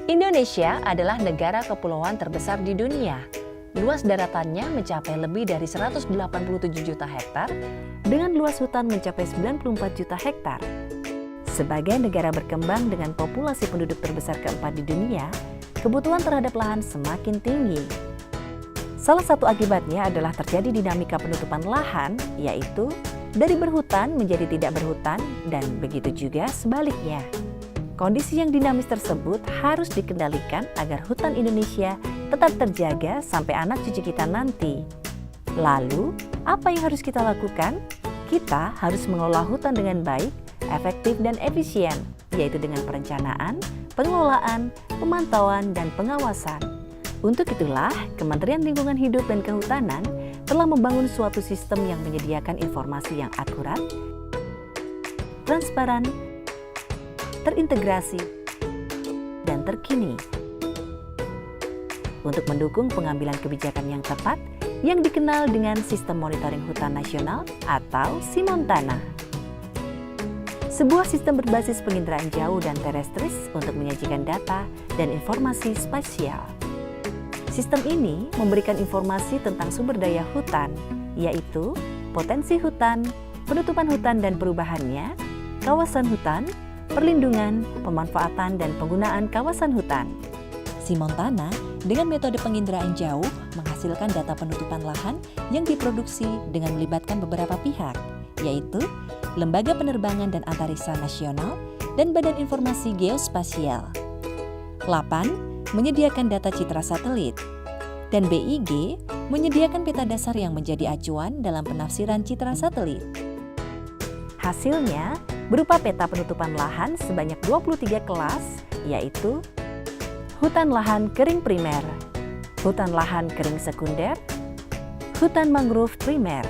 Indonesia adalah negara kepulauan terbesar di dunia. Luas daratannya mencapai lebih dari 187 juta hektar, dengan luas hutan mencapai 94 juta hektar. Sebagai negara berkembang dengan populasi penduduk terbesar keempat di dunia, kebutuhan terhadap lahan semakin tinggi. Salah satu akibatnya adalah terjadi dinamika penutupan lahan, yaitu dari berhutan menjadi tidak berhutan, dan begitu juga sebaliknya. Kondisi yang dinamis tersebut harus dikendalikan agar hutan Indonesia tetap terjaga sampai anak cucu kita nanti. Lalu, apa yang harus kita lakukan? Kita harus mengelola hutan dengan baik, efektif, dan efisien, yaitu dengan perencanaan, pengelolaan, pemantauan, dan pengawasan. Untuk itulah, Kementerian Lingkungan Hidup dan Kehutanan telah membangun suatu sistem yang menyediakan informasi yang akurat, transparan, terintegrasi, dan terkini untuk mendukung pengambilan kebijakan yang tepat yang dikenal dengan Sistem Monitoring Hutan Nasional atau SIMONTANA. Sebuah sistem berbasis penginderaan jauh dan terestris untuk menyajikan data dan informasi spasial. Sistem ini memberikan informasi tentang sumber daya hutan, yaitu potensi hutan, penutupan hutan dan perubahannya, kawasan hutan, perlindungan, pemanfaatan, dan penggunaan kawasan hutan. SIMONTANA dengan metode penginderaan jauh menghasilkan data penutupan lahan yang diproduksi dengan melibatkan beberapa pihak, yaitu Lembaga Penerbangan dan Antariksa Nasional dan Badan Informasi Geospasial. 8. Menyediakan data citra satelit. Dan BIG menyediakan peta dasar yang menjadi acuan dalam penafsiran citra satelit. Hasilnya berupa peta penutupan lahan sebanyak 23 kelas, yaitu hutan lahan kering primer, hutan lahan kering sekunder, hutan mangrove primer,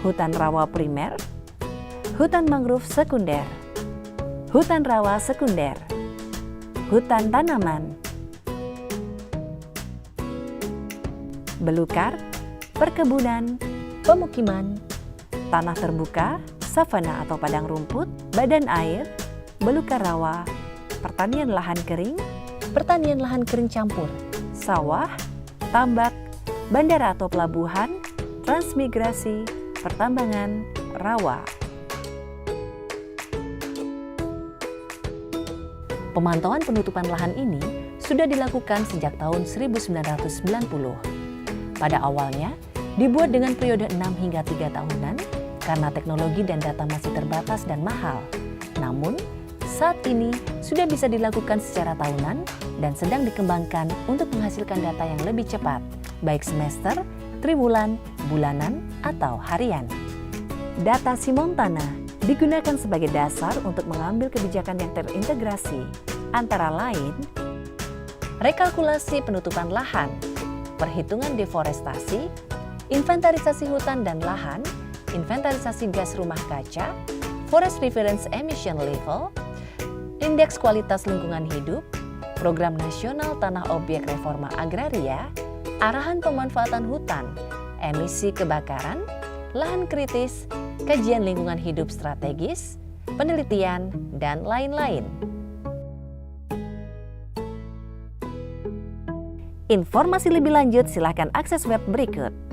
hutan rawa primer, hutan mangrove sekunder, hutan rawa sekunder, hutan tanaman, belukar, perkebunan, pemukiman, tanah terbuka, savana atau padang rumput, badan air, belukar rawa, pertanian lahan kering, pertanian lahan kering campur, sawah, tambak, bandara atau pelabuhan, transmigrasi, pertambangan, rawa. Pemantauan penutupan lahan ini sudah dilakukan sejak tahun 1990. Pada awalnya, dibuat dengan periode 6 hingga 3 tahunan karena teknologi dan data masih terbatas dan mahal. Namun, saat ini sudah bisa dilakukan secara tahunan dan sedang dikembangkan untuk menghasilkan data yang lebih cepat, baik semester, triwulan, bulanan, atau harian. Data SIMONTANA digunakan sebagai dasar untuk mengambil kebijakan yang terintegrasi, antara lain rekalkulasi penutupan lahan, perhitungan deforestasi, inventarisasi hutan dan lahan, inventarisasi gas rumah kaca, Forest Reference Emission Level, Indeks Kualitas Lingkungan Hidup, Program Nasional Tanah Obyek Reforma Agraria, Arahan Pemanfaatan Hutan, Emisi Kebakaran, Lahan Kritis, Kajian Lingkungan Hidup Strategis, Penelitian, dan lain-lain. Informasi lebih lanjut silakan akses web berikut.